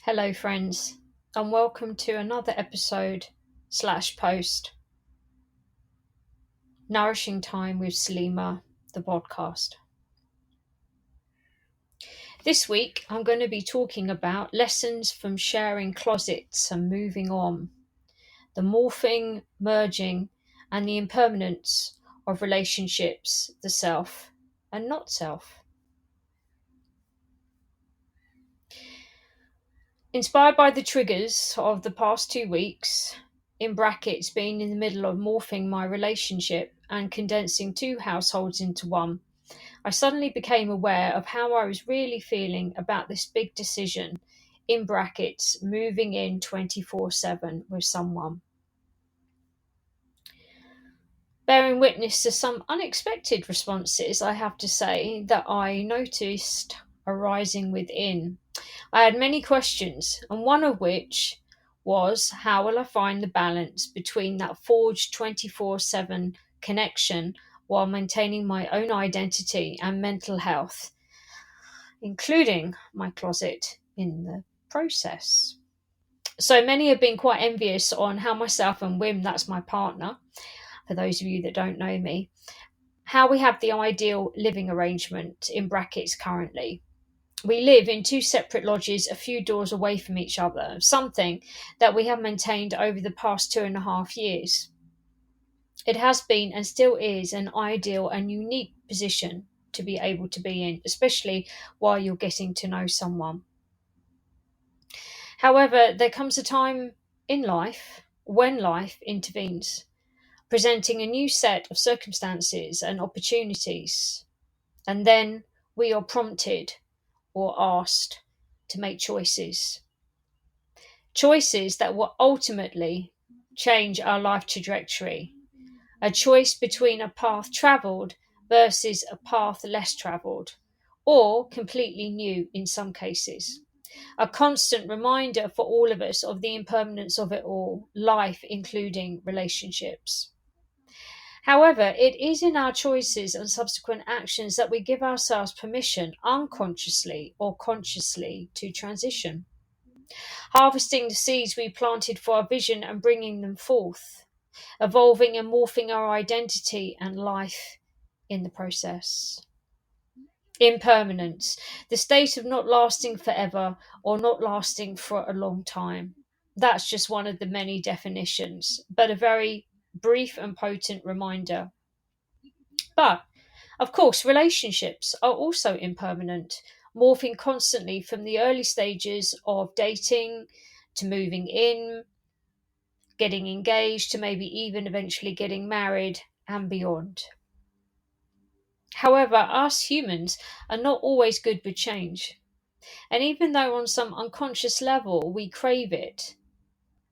Hello, friends, and welcome to another episode / post Nourishing Time with Salema, the podcast. This week, I'm going to be talking about lessons from sharing closets and moving on, the morphing, merging, and the impermanence of relationships, the self and not self. Inspired by the triggers of the past 2 weeks, in brackets being in the middle of morphing my relationship and condensing 2 households into one, I suddenly became aware of how I was really feeling about this big decision, in brackets, moving in 24/7 with someone. Bearing witness to some unexpected responses, I have to say, that I noticed arising within. I had many questions, and one of which was, how will I find the balance between that forged 24/7 connection while maintaining my own identity and mental health, including my closet in the process? So many have been quite envious on how myself and Wim, that's my partner, for those of you that don't know me, how we have the ideal living arrangement, in brackets, currently. We live in 2 separate lodges a few doors away from each other, something that we have maintained over the past 2.5 years. It has been and still is an ideal and unique position to be able to be in, especially while you're getting to know someone. However, there comes a time in life when life intervenes, presenting a new set of circumstances and opportunities, and then we are prompted or asked to make choices. Choices that will ultimately change our life trajectory. A choice between a path travelled versus a path less travelled, or completely new in some cases. A constant reminder for all of us of the impermanence of it all, life including relationships. However, it is in our choices and subsequent actions that we give ourselves permission, unconsciously or consciously, to transition, harvesting the seeds we planted for our vision and bringing them forth, evolving and morphing our identity and life in the process. Impermanence, the state of not lasting forever or not lasting for a long time. That's just one of the many definitions, but a very brief and potent reminder. But, of course, relationships are also impermanent, morphing constantly from the early stages of dating to moving in, getting engaged, to maybe even eventually getting married and beyond. However, us humans are not always good with change. And even though on some unconscious level we crave it,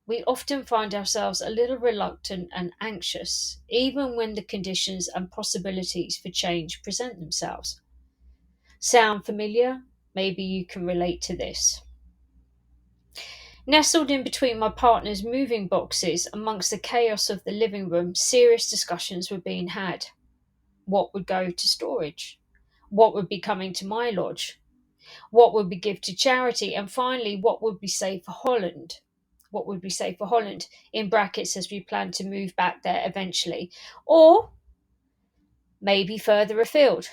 we often find ourselves a little reluctant and anxious, even when the conditions and possibilities for change present themselves. Sound familiar? Maybe you can relate to this. Nestled in between my partner's moving boxes amongst the chaos of the living room, serious discussions were being had. What would go to storage? What would be coming to my lodge? What would we give to charity? And finally, what would we save for Holland? What would we save for Holland, in brackets, as we plan to move back there eventually? Or maybe further afield.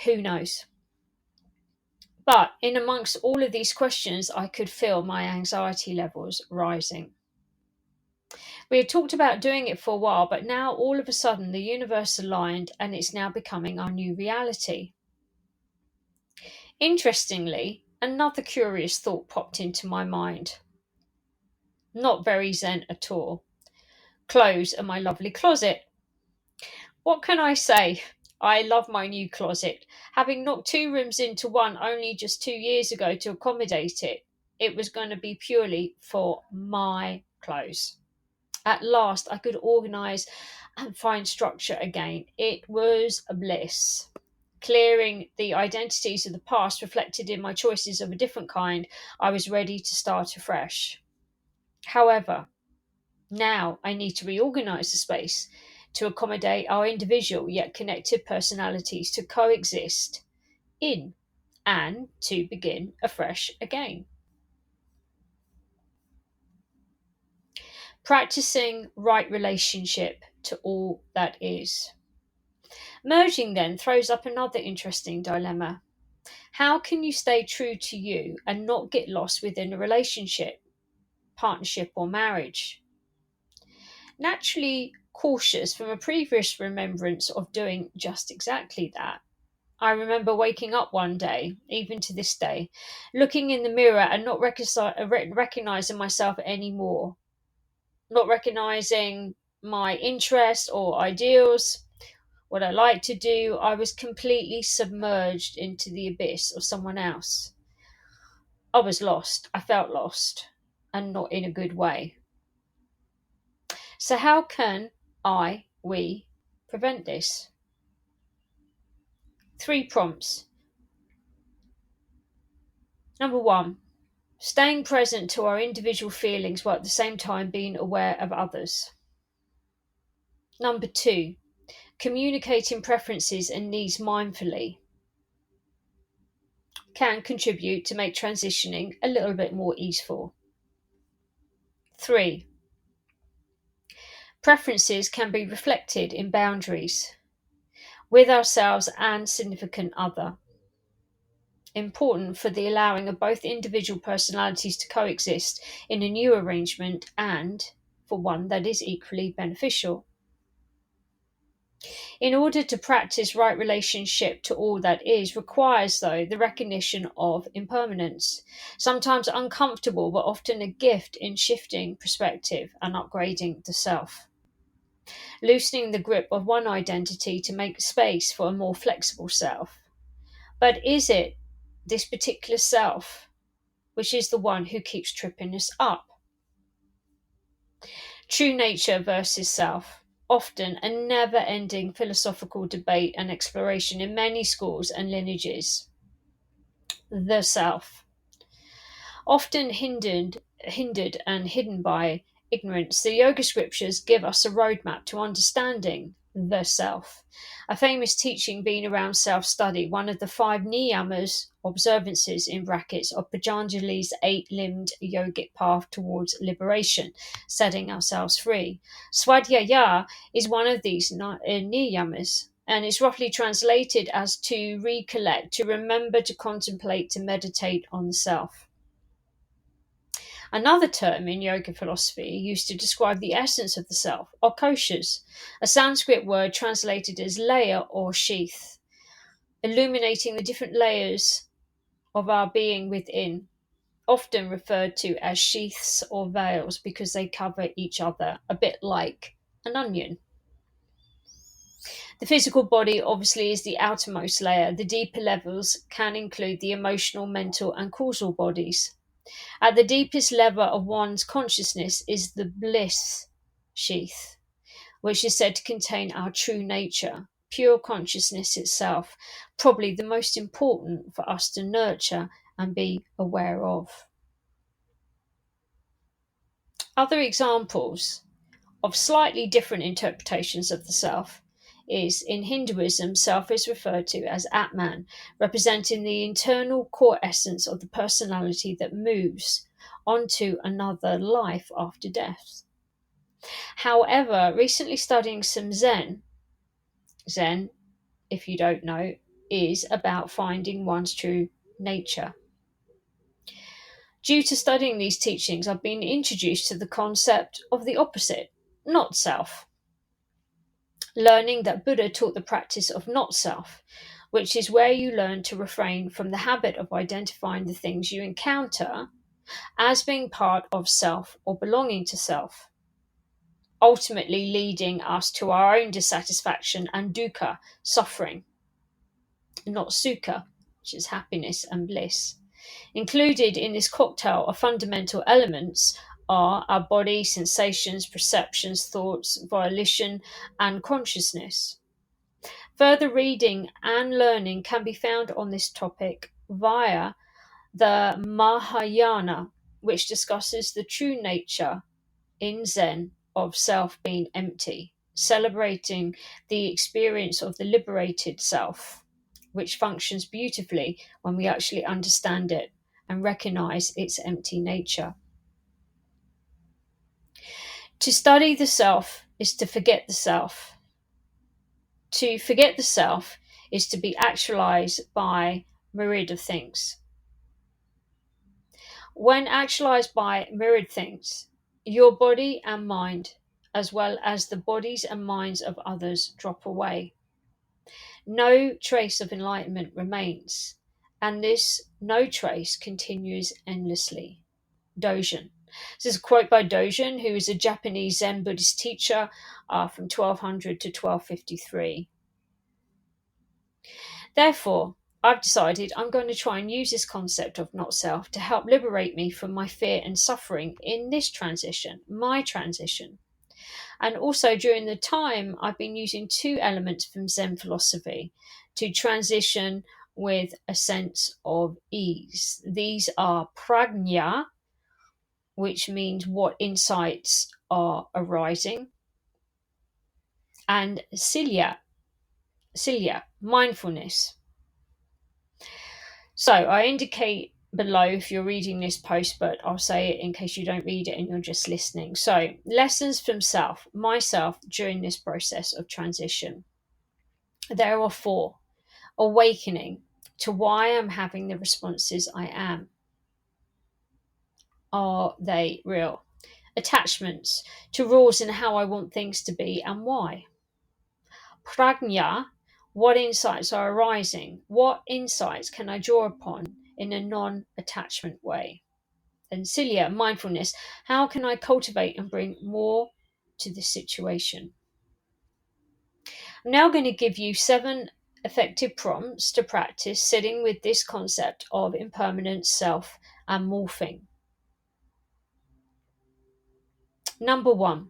Who knows? But in amongst all of these questions, I could feel my anxiety levels rising. We had talked about doing it for a while, but now all of a sudden the universe aligned and it's now becoming our new reality. Interestingly, another curious thought popped into my mind. Not very zen at all. Clothes and my lovely closet. What can I say? I love my new closet. Having knocked 2 rooms into one only just 2 years ago to accommodate it, it was going to be purely for my clothes. At last, I could organise and find structure again. It was a bliss. Clearing the identities of the past reflected in my choices of a different kind, I was ready to start afresh. However, now I need to reorganise the space to accommodate our individual yet connected personalities to coexist in and to begin afresh again. practicing right relationship to all that is. Merging then throws up another interesting dilemma. How can you stay true to you and not get lost within a relationship, partnership, or marriage? Naturally cautious from a previous remembrance of doing just exactly that, I remember waking up one day, even to this day, looking in the mirror and not recognizing myself anymore, not recognizing my interests or ideals, what I like to do. I was completely submerged into the abyss of someone else. I was lost. I felt lost, and not in a good way. So, how can we prevent this? 3 prompts. Number 1, staying present to our individual feelings while at the same time being aware of others. Number 2, communicating preferences and needs mindfully can contribute to make transitioning a little bit more easeful. 3, preferences can be reflected in boundaries with ourselves and significant other. Important for the allowing of both individual personalities to coexist in a new arrangement and for one that is equally beneficial. In order to practice right relationship to all that is requires, though, the recognition of impermanence, sometimes uncomfortable but often a gift in shifting perspective and upgrading the self. Loosening the grip of one identity to make space for a more flexible self. But is it this particular self which is the one who keeps tripping us up? True nature versus self. Often a never ending philosophical debate and exploration in many schools and lineages. The self. Often hindered and hidden by ignorance, the yoga scriptures give us a roadmap to understanding the self. A famous teaching being around self-study, one of the 5 niyamas, observances in brackets, of Patanjali's 8-limbed yogic path towards liberation, setting ourselves free. Swadhyaya is one of these niyamas, and is roughly translated as to recollect, to remember, to contemplate, to meditate on the self. Another term in yoga philosophy used to describe the essence of the self, or koshas, a Sanskrit word translated as layer or sheath, illuminating the different layers of our being within, often referred to as sheaths or veils because they cover each other, a bit like an onion. The physical body obviously is the outermost layer. The deeper levels can include the emotional, mental, and causal bodies. At the deepest level of one's consciousness is the bliss sheath, which is said to contain our true nature, pure consciousness itself, probably the most important for us to nurture and be aware of. Other examples of slightly different interpretations of the self is, in Hinduism, self is referred to as Atman, representing the internal core essence of the personality that moves onto another life after death. However, recently studying some Zen, if you don't know, is about finding one's true nature. Due to studying these teachings, I've been introduced to the concept of the opposite, not self. Learning that Buddha taught the practice of not self, which is where you learn to refrain from the habit of identifying the things you encounter as being part of self or belonging to self, ultimately leading us to our own dissatisfaction and dukkha, suffering, not sukha, which is happiness and bliss. Included in this cocktail of fundamental elements are our body, sensations, perceptions, thoughts, volition, and consciousness. Further reading and learning can be found on this topic via the Mahayana, which discusses the true nature in Zen of self being empty, celebrating the experience of the liberated self, which functions beautifully when we actually understand it and recognize its empty nature. To study the self is to forget the self. To forget the self is to be actualized by myriad of things. When actualized by myriad things, your body and mind, as well as the bodies and minds of others, drop away. No trace of enlightenment remains, and this no trace continues endlessly. Dogen. This is a quote by Dogen, who is a Japanese Zen Buddhist teacher from 1200 to 1253. Therefore, I've decided I'm going to try and use this concept of not self to help liberate me from my fear and suffering in this transition, my transition. And also during the time, I've been using two elements from Zen philosophy to transition with a sense of ease. These are prajna, which means what insights are arising, and cilia, mindfulness. So I indicate below if you're reading this post, but I'll say it in case you don't read it and you're just listening. So, lessons from myself during this process of transition. There are 4. Awakening to why I'm having the responses I am. Are they real? Attachments to rules and how I want things to be and why. Prajna, what insights are arising? What insights can I draw upon in a non-attachment way? And cilia, mindfulness, how can I cultivate and bring more to the situation? I'm now going to give you 7 effective prompts to practice sitting with this concept of impermanence, self, and morphing. Number 1,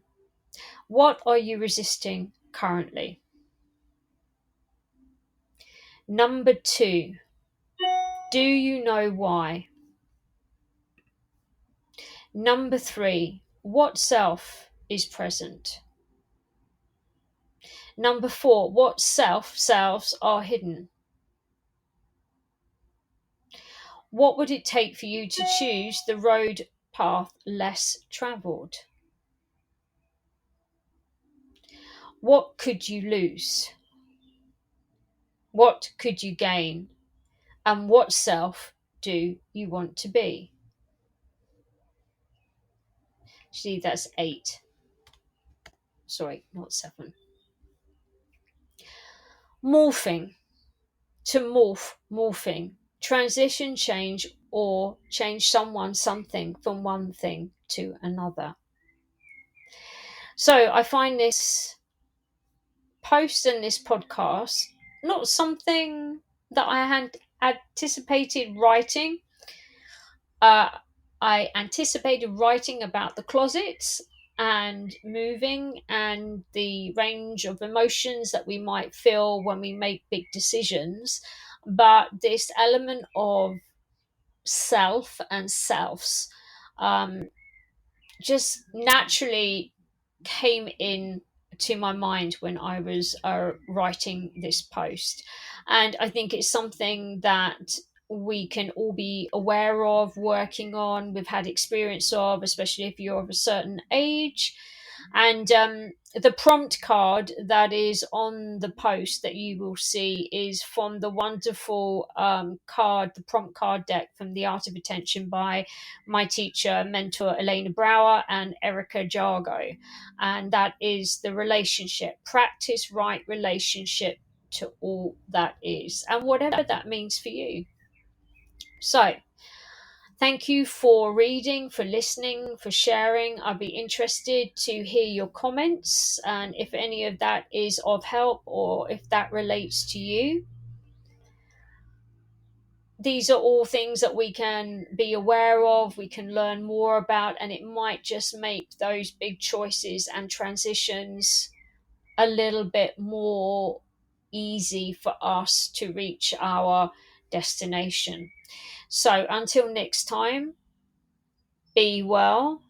what are you resisting currently? Number 2, do you know why? Number 3, what self is present? Number 4, what selves are hidden? What would it take for you to choose the road path less travelled? What could you lose? What could you gain? And what self do you want to be? See, that's 8. Sorry, not 7. Morphing. To morphing. Transition, change, or change someone, something from one thing to another. So I find this post and this podcast not something that I had anticipated writing. I anticipated writing about the closets and moving and the range of emotions that we might feel when we make big decisions. But this element of self and selves just naturally came in to my mind when I was writing this post. And I think it's something that we can all be aware of, working on, we've had experience of, especially if you're of a certain age. And the prompt card that is on the post that you will see is from the wonderful card, the prompt card deck from The Art of Attention by my teacher, mentor Elena and Erica Jago. And that is the relationship, practice right relationship to all that is, and whatever that means for you. So, thank you for reading, for listening, for sharing. I'd be interested to hear your comments and if any of that is of help or if that relates to you. These are all things that we can be aware of, we can learn more about, and it might just make those big choices and transitions a little bit more easy for us to reach our destination. So until next time, be well,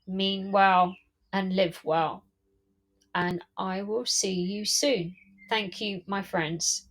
mean well, and live well. And I will see you soon. Thank you, my friends.